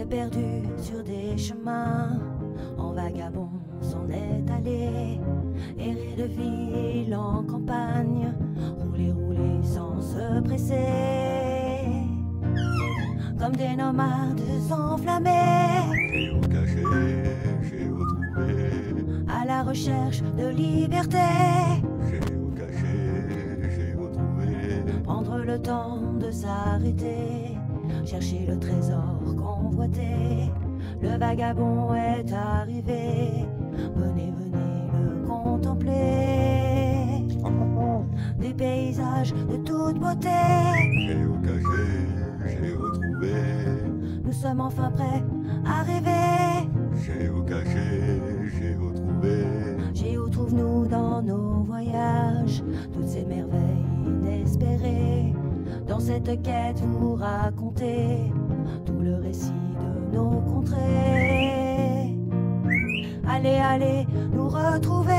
s'est perdu sur des chemins, en vagabond s'en est allé, errer de ville en campagne, rouler, rouler sans se presser, comme des nomades enflammés, Géocaché, géotrouvé, à la recherche de liberté. géocaché, géotrouvé, Prendre le temps de s'arrêter, chercher le trésor convoité. Le vagabond est arrivé, venez, venez le contempler. Des paysages de toute beauté, géocaché, géotrouvé, nous sommes enfin prêts à rêver. géocaché, géotrouvé, Géo trouve-nous dans nos voyages, toutes ces merveilles inespérées. Dans cette quête vous racontez tout le récit de nos contrées. Allez, allez, nous retrouver,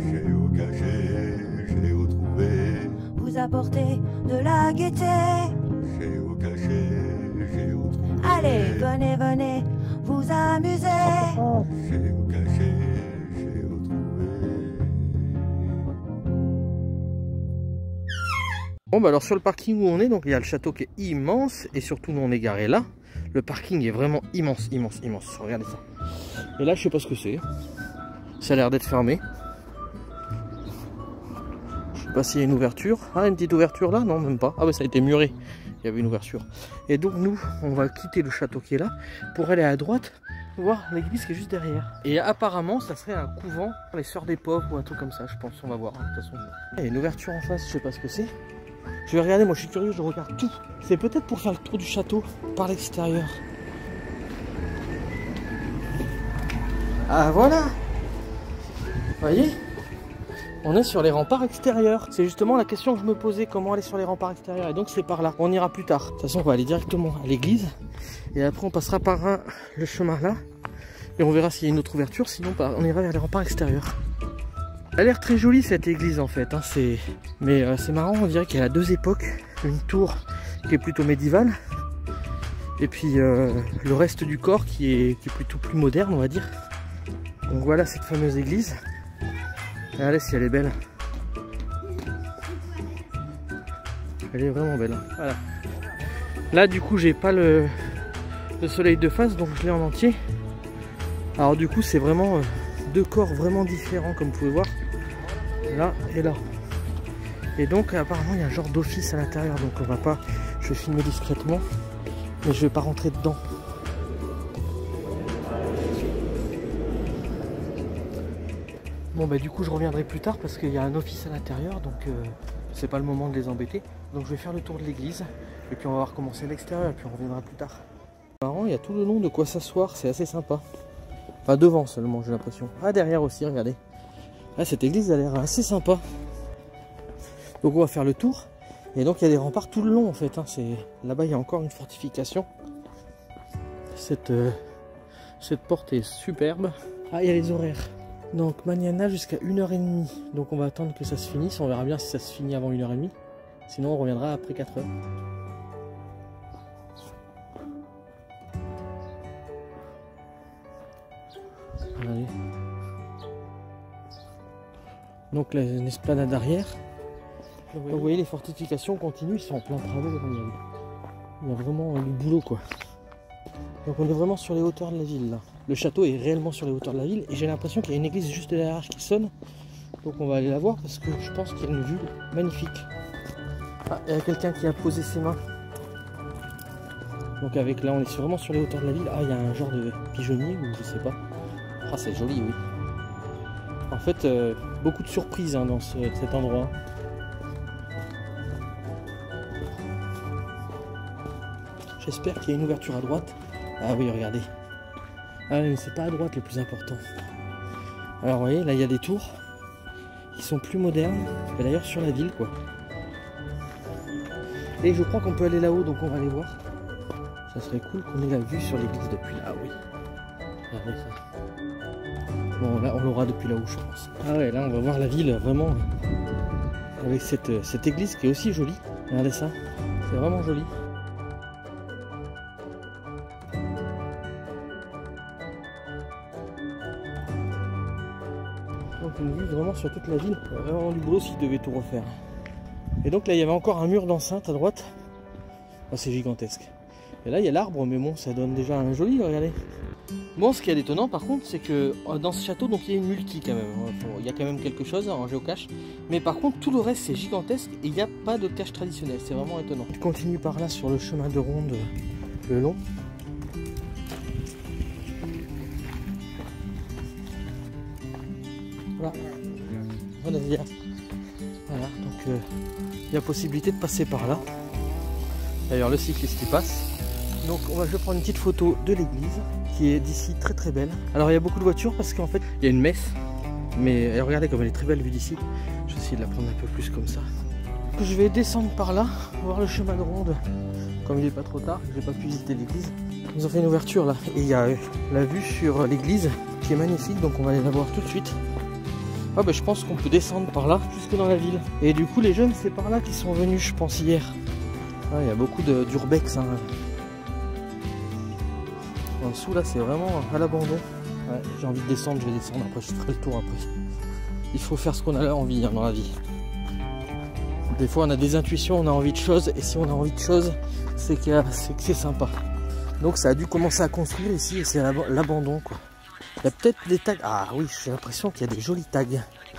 géocaché, géotrouvé, vous apporter de la gaieté. géocaché, géotrouvé, Allez, venez, venez, vous amuser. géocaché, géotrouvé. Bon bah alors sur le parking où on est, donc il y a le château qui est immense et surtout nous on est garé là. Le parking est vraiment immense, immense, immense. Regardez ça. Et là je sais pas ce que c'est. Ça a l'air d'être fermé. Je sais pas s'il y a une ouverture. Ah, une petite ouverture là? Non, même pas. Ah bah ça a été muré. Il y avait une ouverture. Et donc nous, on va quitter le château qui est là pour aller à droite voir l'église qui est juste derrière. Et apparemment ça serait un couvent pour les sœurs des pauvres ou un truc comme ça, je pense. On va voir de toute façon. Il y a une ouverture en face, je sais pas ce que c'est. Je vais regarder, moi je suis curieux, je regarde tout. C'est peut-être pour faire le tour du château par l'extérieur. Ah voilà. Vous voyez? On est sur les remparts extérieurs. C'est justement la question que je me posais, comment aller sur les remparts extérieurs. Et donc c'est par là, on ira plus tard. De toute façon on va aller directement à l'église. Et après on passera par le chemin là. Et on verra s'il y a une autre ouverture, sinon on ira vers les remparts extérieurs. Elle a l'air très jolie cette église en fait, hein. Mais c'est marrant, on dirait qu'elle a deux époques. Une tour qui est plutôt médiévale, et puis le reste du corps qui est plutôt plus moderne on va dire. Donc voilà cette fameuse église. Regardez si elle est belle. Elle est vraiment belle. Voilà. Là du coup j'ai pas le soleil de face, donc je l'ai en entier. Alors du coup c'est vraiment deux corps vraiment différents comme vous pouvez voir. Là et là. Et donc apparemment il y a un genre d'office à l'intérieur, donc on va pas. Je vais filmer discrètement, mais je vais pas rentrer dedans. Bon bah du coup je reviendrai plus tard parce qu'il y a un office à l'intérieur, donc c'est pas le moment de les embêter. Donc je vais faire le tour de l'église et puis on va voir comment c'est l'extérieur et puis on reviendra plus tard. Marrant, il y a tout le long de quoi s'asseoir, c'est assez sympa. Enfin devant seulement j'ai l'impression. Ah derrière aussi, regardez. Ah, cette église a l'air assez sympa. Donc on va faire le tour. Et donc il y a des remparts tout le long en fait, hein. Là-bas il y a encore une fortification. Cette porte est superbe. Ah, il y a les horaires. Donc Mañana jusqu'à 1h30. Donc on va attendre que ça se finisse. On verra bien si ça se finit avant 1h30. Sinon on reviendra après 4h. Allez. Donc là, une esplanade arrière. Donc, vous voyez les fortifications continuent, ils sont en plein travaux. Il y a vraiment du boulot quoi. Donc on est vraiment sur les hauteurs de la ville là. Le château est réellement sur les hauteurs de la ville et j'ai l'impression qu'il y a une église juste derrière qui sonne. Donc on va aller la voir parce que je pense qu'il y a une vue magnifique. Ah, il y a quelqu'un qui a posé ses mains. Donc avec là on est vraiment sur les hauteurs de la ville. Ah, il y a un genre de pigeonnier ou je sais pas. Ah, c'est joli, oui. En fait, beaucoup de surprises hein, dans cet endroit. J'espère qu'il y a une ouverture à droite. Ah oui, regardez. Ah mais c'est pas à droite le plus important. Alors vous voyez, là il y a des tours qui sont plus modernes. D'ailleurs sur la ville quoi. Et je crois qu'on peut aller là-haut, donc on va aller voir. Ça serait cool qu'on ait la vue sur l'église depuis là. Ah oui. Regardez ça. Bon là on l'aura depuis là-haut je pense. Ah ouais, là on va voir la ville vraiment. Avec cette église qui est aussi jolie. Regardez ça. C'est vraiment joli. vraiment sur toute la ville. Il y a vraiment du boulot s'ils devaient tout refaire. Et donc là, il y avait encore un mur d'enceinte à droite. Oh, c'est gigantesque. Et là, il y a l'arbre, mais bon, ça donne déjà un joli, regardez. Bon, ce qui est étonnant par contre, c'est que dans ce château, donc il y a une multi quand même. Il y a quand même quelque chose en géocache. Mais par contre, tout le reste, c'est gigantesque et il n'y a pas de cache traditionnelle. C'est vraiment étonnant. Je continue par là sur le chemin de ronde le long. Voilà. Voilà, donc il y a possibilité de passer par là. D'ailleurs, le cycliste y passe. Donc je vais prendre une petite photo de l'église qui est d'ici très très belle. Alors il y a beaucoup de voitures parce qu'en fait il y a une messe. Mais regardez comme elle est très belle vue d'ici. Je vais essayer de la prendre un peu plus comme ça. Je vais descendre par là, voir le chemin de ronde. Comme il n'est pas trop tard, j'ai pas pu visiter l'église. Ils ont fait une ouverture là et il y a la vue sur l'église qui est magnifique, donc on va aller la voir tout de suite. Ah bah je pense qu'on peut descendre par là jusque dans la ville. Et du coup les jeunes c'est par là qu'ils sont venus je pense hier. Ah, il y a beaucoup d'urbex hein. En dessous là c'est vraiment à l'abandon. Ouais, j'ai envie de descendre, je vais descendre, après je ferai le tour après. Il faut faire ce qu'on a envie hein, dans la vie. Des fois on a des intuitions, on a envie de choses, et si on a envie de choses, c'est que c'est sympa. Donc ça a dû commencer à construire ici et c'est l'abandon quoi. Il y a peut-être des tags. Ah oui, j'ai l'impression qu'il y a des jolis tags.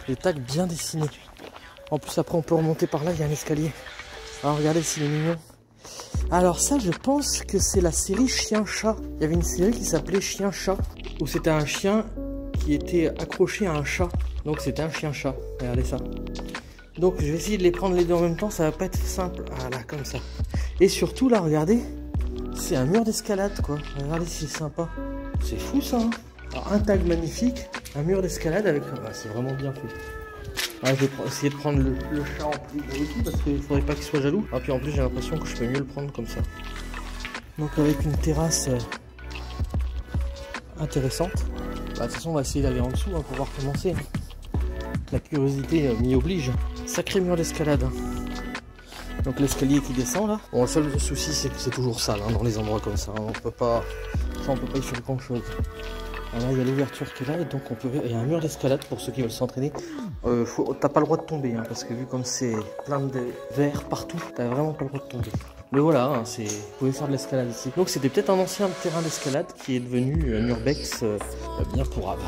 Des tags bien dessinés. En plus après on peut remonter par là, il y a un escalier. Alors regardez s'il est mignon. Alors ça je pense que c'est la série Chien-Chat. Il y avait une série qui s'appelait Chien-Chat. Où c'était un chien qui était accroché à un chat. Donc c'était un chien-chat. Regardez ça. Donc je vais essayer de les prendre les deux en même temps. Ça va pas être simple. Voilà comme ça. Et surtout là regardez. C'est un mur d'escalade quoi. Regardez c'est sympa. C'est fou ça hein. Alors, un tag magnifique, un mur d'escalade avec... Ah, c'est vraiment bien fait. Ah, je vais essayer de prendre le chat en plus gros aussi parce qu'il ne faudrait pas qu'il soit jaloux. Ah puis en plus j'ai l'impression que je peux mieux le prendre comme ça. Donc avec une terrasse intéressante. Bah, de toute façon on va essayer d'aller en dessous hein, pour voir comment c'est. La curiosité m'y oblige. Sacré mur d'escalade. Donc l'escalier qui descend là. Bon le seul souci c'est que c'est toujours sale hein, dans les endroits comme ça. On peut pas y faire grand chose. Alors là il y a l'ouverture qui est là et donc on peut... Il y a un mur d'escalade pour ceux qui veulent s'entraîner. T'as pas le droit de tomber hein, parce que vu comme c'est plein de verre partout, t'as vraiment pas le droit de tomber. Mais voilà, hein, vous pouvez faire de l'escalade ici. Donc c'était peut-être un ancien terrain d'escalade qui est devenu un urbex bien pourrable.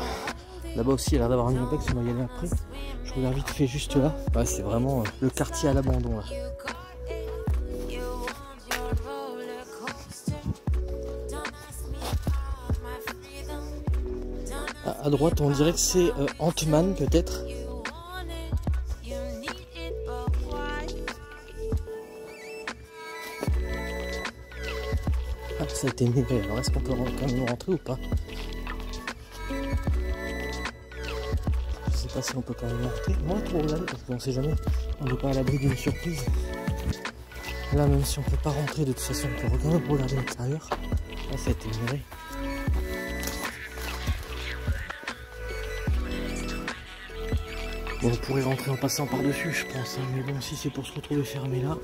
Là-bas aussi il y a l'air d'avoir un urbex, on va y aller après. Je regarde vite fait juste là. Ouais, c'est vraiment le quartier à l'abandon là. À droite on dirait que c'est Ant-Man peut-être. Ah ça a été migré, alors est-ce qu'on peut quand même rentrer ou pas? Je sais pas si on peut quand même rentrer. Moi trop regarder parce qu'on sait jamais, on n'est pas à l'abri d'une surprise. Là même si on peut pas rentrer de toute façon on peut quand même regarder l'intérieur. Là ça a été migré. Bon, on pourrait rentrer en passant par-dessus, je pense, hein, mais bon, si c'est pour se retrouver fermé là.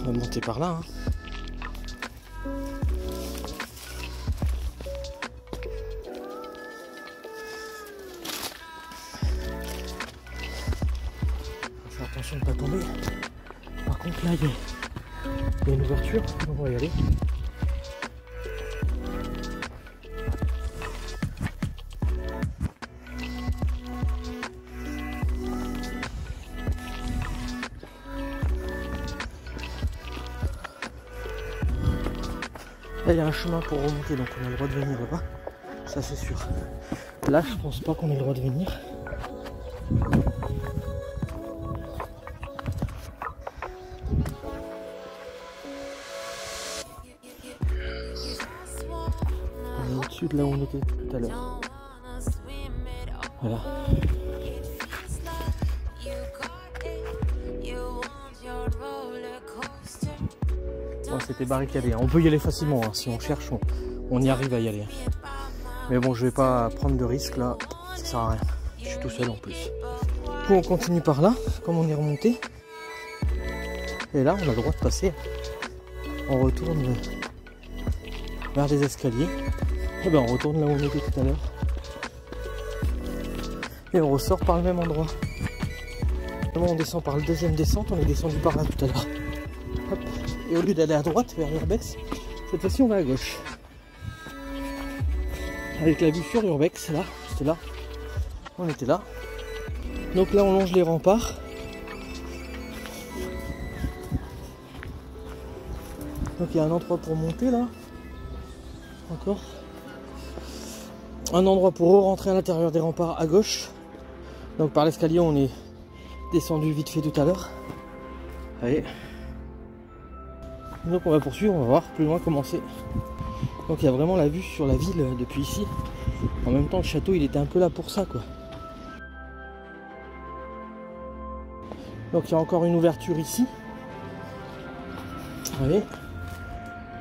On va monter par là, hein. Attention de ne pas tomber. Par contre là il y a une ouverture, on va y aller. Là il y a un chemin pour remonter donc on a le droit de venir là-bas. Ça c'est sûr. Là je pense pas qu'on ait le droit de venir. Au-dessus de là où on était tout à l'heure. Voilà. Bon, c'était barricadé. On peut y aller facilement. Hein. Si on cherche, on y arrive à y aller. Mais bon, je vais pas prendre de risque là, ça sert à rien. Je suis tout seul en plus. Du coup, on continue par là, comme on est remonté. Et là, on a le droit de passer. On retourne vers les escaliers. Et ben, on retourne là où on était tout à l'heure. Et on ressort par le même endroit. Là, on descend par le deuxième descente, on est descendu par là tout à l'heure. Et au lieu d'aller à droite vers l'Urbex, cette fois-ci on va à gauche. Avec la vue sur l'Urbex, là, c'était là. On était là. Donc là on longe les remparts. Donc il y a un endroit pour monter là. Encore. Un endroit pour rentrer à l'intérieur des remparts à gauche. Donc par l'escalier on est descendu vite fait tout à l'heure. Allez. Donc on va poursuivre, on va voir plus loin comment c'est. Donc il y a vraiment la vue sur la ville depuis ici. En même temps le château il était un peu là pour ça quoi. Donc il y a encore une ouverture ici. Allez.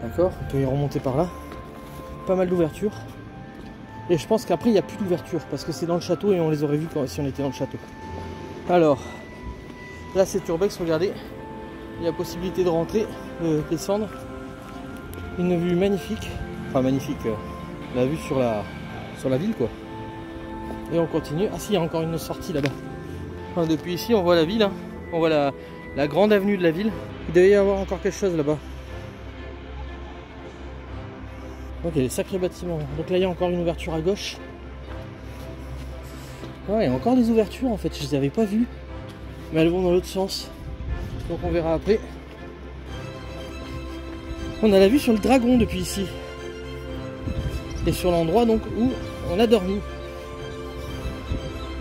D'accord, on peut y remonter par là. Pas mal d'ouvertures. Et je pense qu'après il n'y a plus d'ouverture parce que c'est dans le château et on les aurait vus si on était dans le château. Alors, là c'est Urbex, regardez. Il y a possibilité de rentrer, de descendre. Une vue magnifique. Enfin magnifique, la vue sur la ville quoi. Et on continue. Ah si, il y a encore une sortie là-bas. Enfin, depuis ici on voit la ville, hein. On voit la grande avenue de la ville. Il devait y avoir encore quelque chose là-bas. Donc il y a des sacrés bâtiments. Donc là il y a encore une ouverture à gauche. Ouais, il y a encore des ouvertures en fait, je les avais pas vues. Mais elles vont dans l'autre sens. Donc on verra après. On a la vue sur le dragon depuis ici. Et sur l'endroit donc où on a dormi.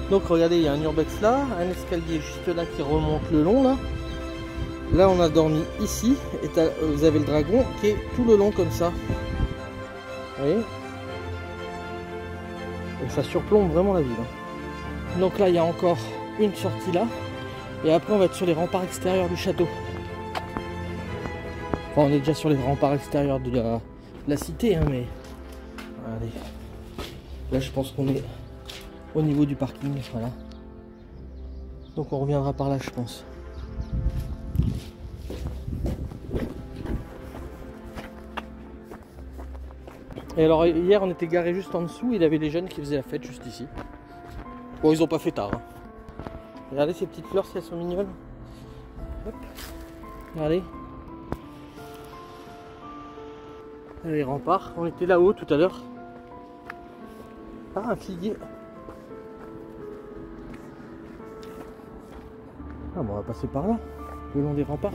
Donc regardez, il y a un Urbex là, un escalier juste là qui remonte le long là. Là on a dormi ici. Et vous avez le dragon qui est tout le long comme ça. Vous voyez? Et ça surplombe vraiment la ville. Donc là il y a encore une sortie là. Et après on va être sur les remparts extérieurs du château. Enfin on est déjà sur les remparts extérieurs de la cité hein, mais... Allez. Là je pense qu'on est au niveau du parking. Voilà. Donc on reviendra par là je pense. Et alors hier on était garé juste en dessous, il y avait des jeunes qui faisaient la fête juste ici. Bon ils ont pas fait tard. Hein. Regardez ces petites fleurs si elles sont mignonnes. Hop. Regardez. Les remparts, on était là-haut tout à l'heure. Ah un figuier. Ah bon on va passer par là, le long des remparts.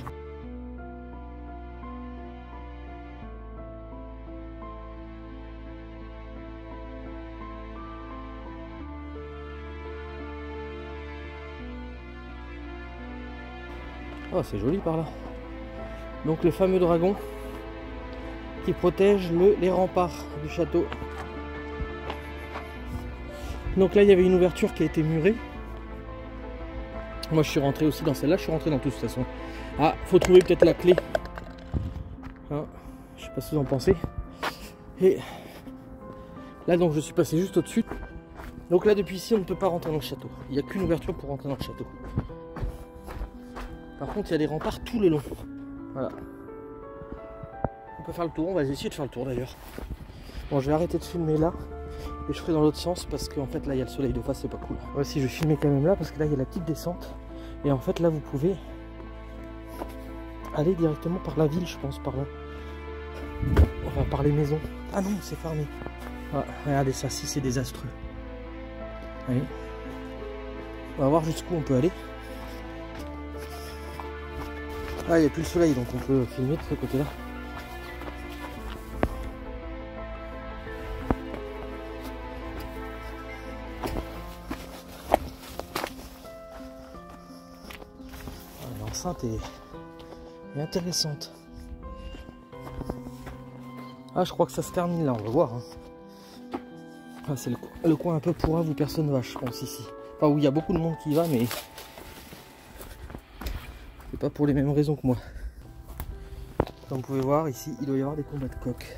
Oh, c'est joli par là. Donc le fameux dragon qui protège les remparts du château. Donc là il y avait une ouverture qui a été murée. Moi je suis rentré aussi dans celle-là, je suis rentré dans tout de toute façon. Ah, faut trouver peut-être la clé. Hein, je sais pas ce que vous en pensez. Et là donc je suis passé juste au-dessus. Donc là depuis ici on ne peut pas rentrer dans le château. Il n'y a qu'une ouverture pour rentrer dans le château. Par contre, il y a des remparts tout le long. Voilà. On peut faire le tour, on va essayer de faire le tour d'ailleurs. Bon, je vais arrêter de filmer là. Et je ferai dans l'autre sens parce qu'en fait là, il y a le soleil de face, c'est pas cool. Ouais, si je vais filmer quand même là parce que là, il y a la petite descente. Et en fait, là, vous pouvez aller directement par la ville, je pense, par là. Enfin, par les maisons. Ah non, c'est fermé. Ah, regardez ça, si c'est désastreux. Allez. On va voir jusqu'où on peut aller. Ah, il n'y a plus le soleil, donc on peut filmer de ce côté-là. L'enceinte est intéressante. Ah, je crois que ça se termine là, on va voir. Hein. Ah, c'est le coin un peu pourrave où personne va, je pense, ici. Enfin, où il y a beaucoup de monde qui y va, mais... c'est pas pour les mêmes raisons que moi. Comme vous pouvez voir ici, il doit y avoir des combats de coqs.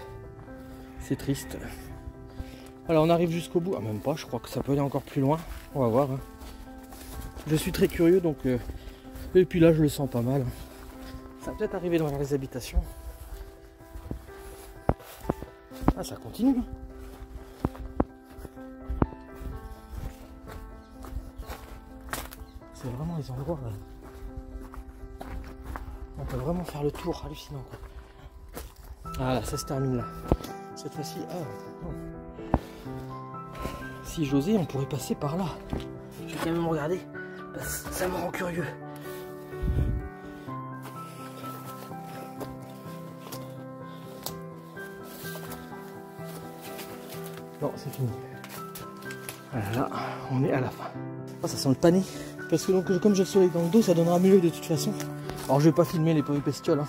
C'est triste. Alors on arrive jusqu'au bout, ah même pas, je crois que ça peut aller encore plus loin, on va voir. Hein. Je suis très curieux donc, et puis là je le sens pas mal. Ça va peut-être arriver dans les habitations. Ah ça continue. C'est vraiment les endroits là. On peut vraiment faire le tour, hallucinant quoi. Ah là, ça se termine là. Cette fois-ci, ah non. Si j'osais, on pourrait passer par là. Je vais quand même regarder, parce que ça me rend curieux. Non, c'est fini. Voilà, là, on est à la fin. Oh, ça sent le pané. Parce que donc, comme j'ai le soleil dans le dos, ça donnera mieux de toute façon. Alors, je vais pas filmer les pauvres bestioles. Hein.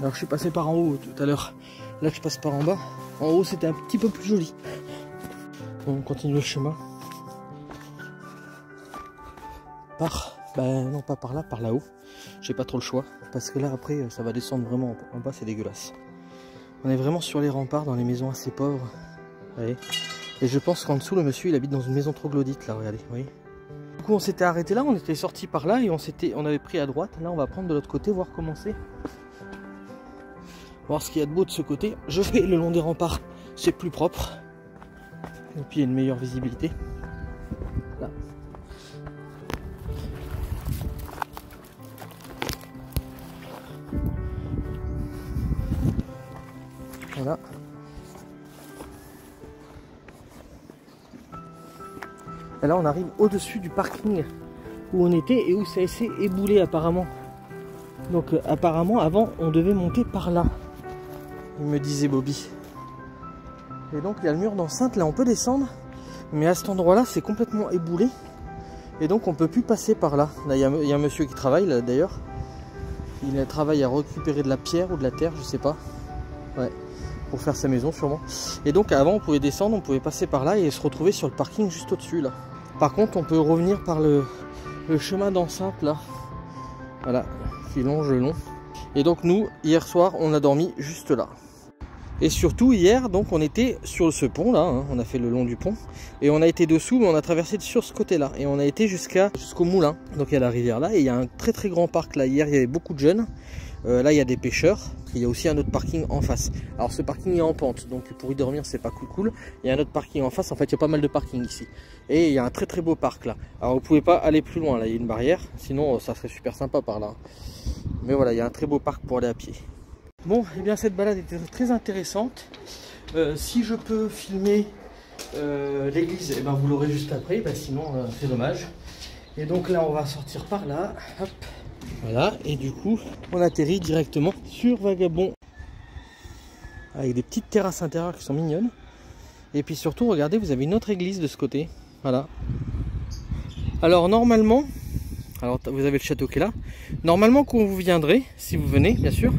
Alors, je suis passé par en haut tout à l'heure. Là, je passe par en bas. En haut, c'était un petit peu plus joli. On continue le chemin. Ben non, pas par là, par là-haut. J'ai pas trop le choix. Parce que là, après, ça va descendre vraiment en bas, c'est dégueulasse. On est vraiment sur les remparts, dans les maisons assez pauvres. Allez. Et je pense qu'en dessous, le monsieur, il habite dans une maison troglodyte, là, regardez, vous voyez. Du coup, on s'était arrêté là, on était sorti par là et on avait pris à droite. Là, on va prendre de l'autre côté, voir comment c'est. Voir ce qu'il y a de beau de ce côté. Je vais le long des remparts, c'est plus propre. Et puis, il y a une meilleure visibilité. Là. Voilà. Et là on arrive au-dessus du parking où on était et où ça s'est éboulé apparemment. Donc apparemment avant on devait monter par là. Il me disait Bobby. Et donc il y a le mur d'enceinte, là on peut descendre. Mais à cet endroit là c'est complètement éboulé. Et donc on peut plus passer par là. Là il y a un monsieur qui travaille là d'ailleurs. Il travaille à récupérer de la pierre ou de la terre, je sais pas. Ouais. Pour faire sa maison sûrement. Et donc avant on pouvait descendre, on pouvait passer par là et se retrouver sur le parking juste au-dessus là. Par contre on peut revenir par le chemin d'enceinte là. Voilà, qui longe le long. Et donc nous, hier soir, on a dormi juste là. Et surtout hier, donc on était sur ce pont là, hein, on a fait le long du pont. Et on a été dessous, mais on a traversé sur ce côté là. Et on a été jusqu'au moulin. Donc il y a la rivière là et il y a un très très grand parc là. Hier il y avait beaucoup de jeunes. Là il y a des pêcheurs. Il y a aussi un autre parking en face. Alors ce parking est en pente, donc pour y dormir c'est pas cool. Il y a un autre parking en face, en fait il y a pas mal de parking ici. Et il y a un très très beau parc là. Alors vous pouvez pas aller plus loin, là il y a une barrière, sinon ça serait super sympa par là. Mais voilà, il y a un très beau parc pour aller à pied. Bon, et bien cette balade était très intéressante. Si je peux filmer l'église, eh ben, vous l'aurez juste après, ben, sinon c'est dommage. Et donc là on va sortir par là, hop. Voilà, et du coup, on atterrit directement sur Vagabond. Avec des petites terrasses intérieures qui sont mignonnes. Et puis surtout, regardez, vous avez une autre église de ce côté. Voilà. Alors normalement, vous avez le château qui est là. Normalement, quand vous viendrez, si vous venez, bien sûr,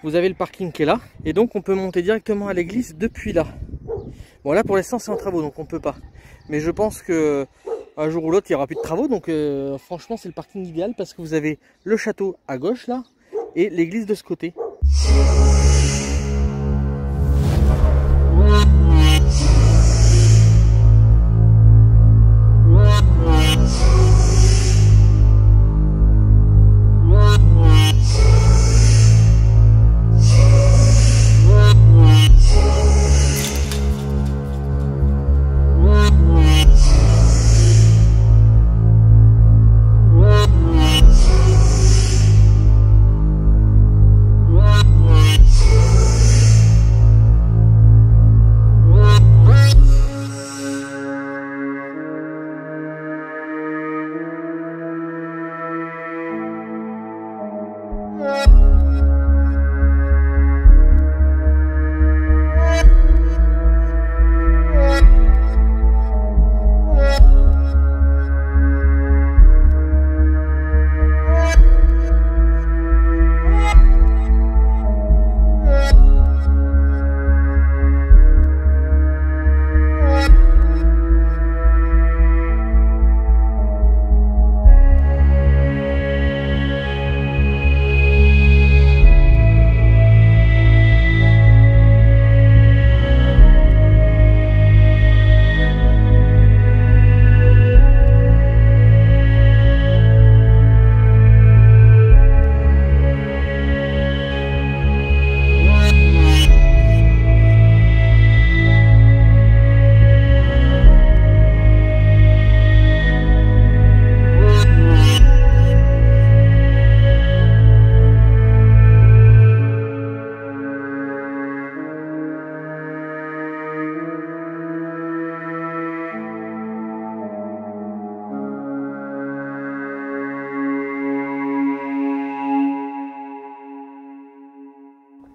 vous avez le parking qui est là. Et donc, on peut monter directement à l'église depuis là. Bon, là, pour l'instant, c'est en travaux, donc on ne peut pas. Mais je pense que un jour ou l'autre il n'y aura plus de travaux, donc franchement c'est le parking idéal parce que vous avez le château à gauche là et l'église de ce côté.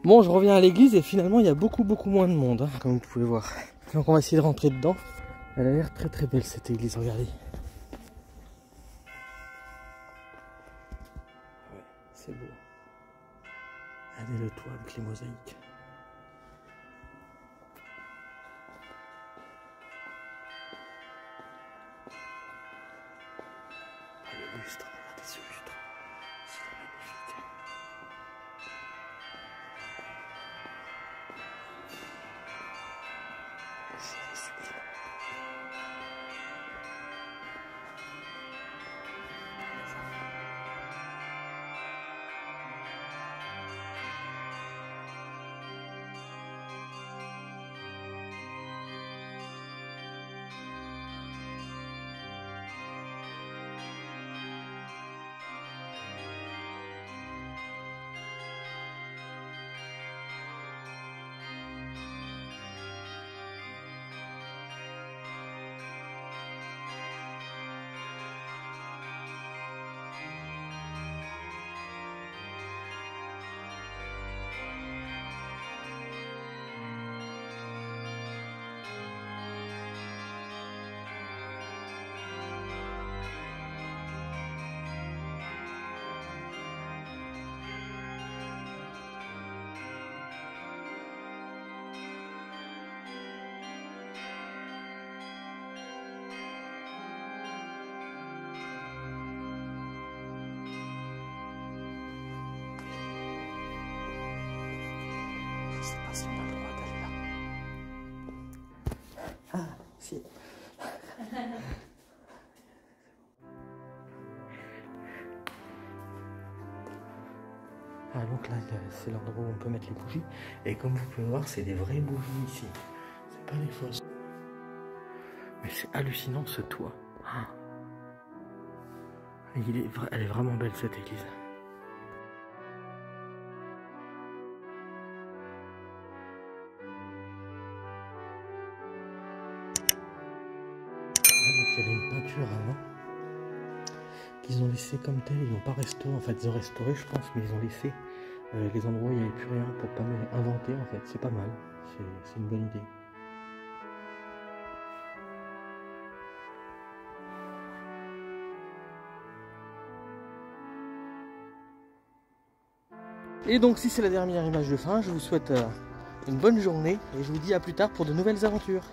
Bon, je reviens à l'église et finalement il y a beaucoup moins de monde, hein, comme vous pouvez voir. Donc on va essayer de rentrer dedans. Elle a l'air très belle cette église, regardez. Ouais, c'est beau. Regardez le toit avec les mosaïques. Ah, le lustre, regardez ce lustre. C'est magnifique. C'est sublime. Je sais pas si on a le droit d'aller là. Ah, si. Ah, donc là, c'est l'endroit où on peut mettre les bougies. Et comme vous pouvez voir, c'est des vraies bougies ici. C'est pas des fausses. Mais c'est hallucinant ce toit. Ah. Elle est vraiment belle cette église. Il y avait une peinture avant qu'ils ont laissé comme telle, ils n'ont pas restauré, en fait ils ont restauré je pense, mais ils ont laissé les endroits où il n'y avait plus rien pour pas inventer en fait, c'est pas mal, c'est une bonne idée. Et donc si c'est la dernière image de fin, je vous souhaite une bonne journée et je vous dis à plus tard pour de nouvelles aventures.